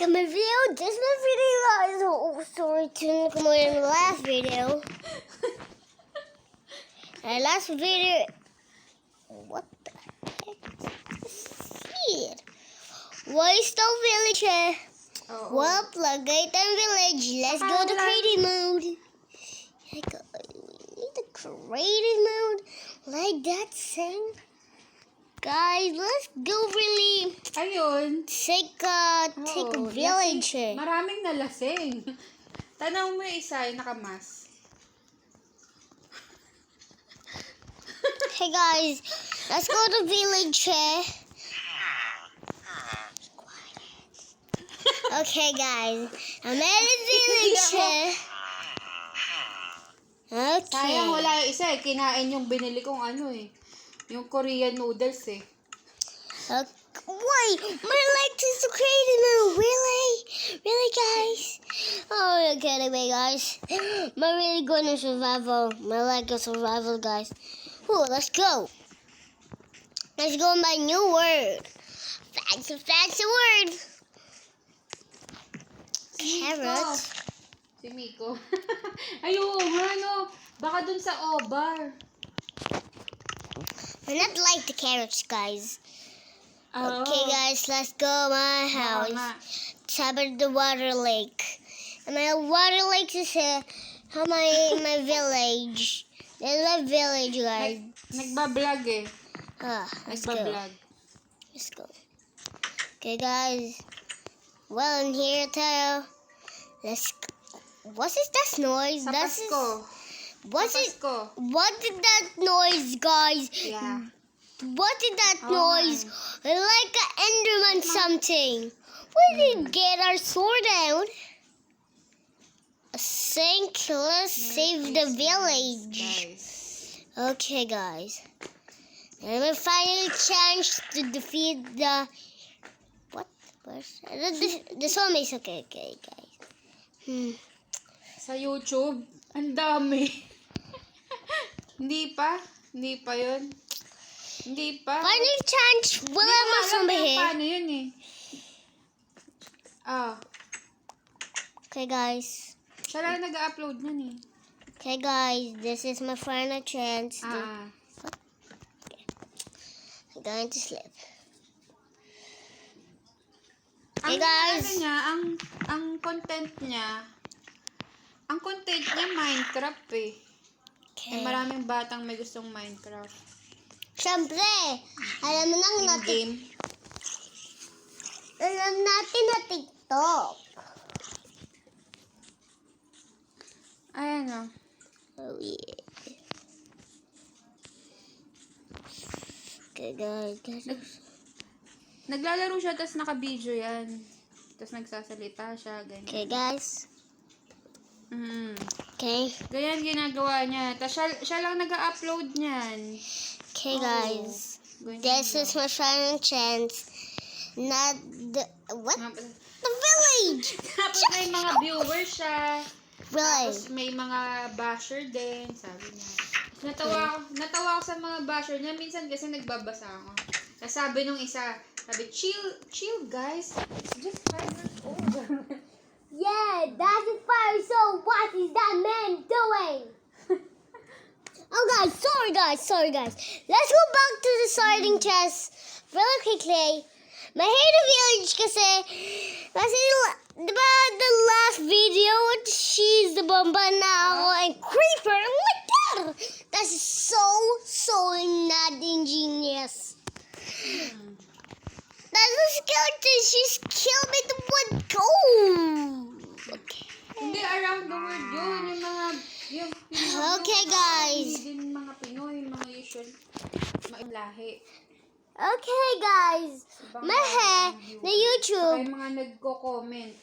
at my video. This is my video, guys. Oh, sorry to come on in the last video. And last video. What the heck is this? Where's the village? Well, plug it and village. Let's go to creative mode. We need the creative mode. Like that thing. Guys, let's go really Ayun. take a village. Maraming nalasing. Tanaw mo yung isa, yung nakamas. Hey guys, let's go to village. Okay guys, I'm at the village. Okay. Sayang wala yung isa eh. Kinain yung binili kong ano eh. Yung Korean noodles eh. Wait, my legs is so crazy move. Really? Really, guys? Oh, you're kidding me, guys. My really good in survival. My leg is survival, guys. Ooh, let's go. Let's go my new word. Fancy word. Carrot. Si Miko. Ayun, ano. Baka dun sa O-bar. We're not like the carrots, guys. Oh. Okay, guys, let's go my house. Top of the water lake. And my water lake is here. How my village? There's my village, guys. Nagbablog eh. Let's go. Nagbablog. Let's go. Okay, guys. Well, in here, Taro. Let's. What is that noise? Sa Pasko. What's it? Pasko. What is that noise, guys? Yeah. What is that Oh, noise? Like an Enderman something. We didn't get our sword out. Let's save the village. Guys. Okay, guys. And we finally chance to defeat the... What? The zombies. Okay, guys. Sa YouTube, ang dami. Hindi pa? Hindi pa yun? Hindi pa? Finally chance. Wala mo zombie here. Paano yun eh? Okay, guys. Siya lang nag-upload nun eh. Okay, guys. This is my final chance. I'm going to sleep. Hey, guys. Ano niya, ang content niya Minecraft eh. Okay. Maraming batang may gustong Minecraft. Siyempre, alam natin na TikTok. Ayan o. Oh, yeah. Okay, guys. Naglalaro siya, tapos naka-video yan. Tapos nagsasalita siya, ganyan. Okay, guys. Okay. Ganyan ginagawa niya. Tapos siya lang nag-upload niyan. Okay, guys. This is my final chance. Not the... What? The village! Tapos may mga viewers siya. Really? Tapos may mga basher din, sabi niya. Natawa ako sa mga basher niya. Minsan kasi nagbabasa ako. Tapos sabi nung isa, sabi, chill guys. It's just 5 years old. Yeah, that's a fire. So what is that man doing? Oh, sorry guys. Let's go back to the starting chest really quickly. Mahirap village kasi diba the last video, she's the bomba now and creeper. Oh my god! That's so not ingenious. That's a skeleton. She's killed me the wood. Okay. Hindi around the world yun. Yung Okay, guys. Yung mga Pinoy, mga usual lahi. Okay, guys. Mahe na Saka YouTube. yung mga nagko-comment.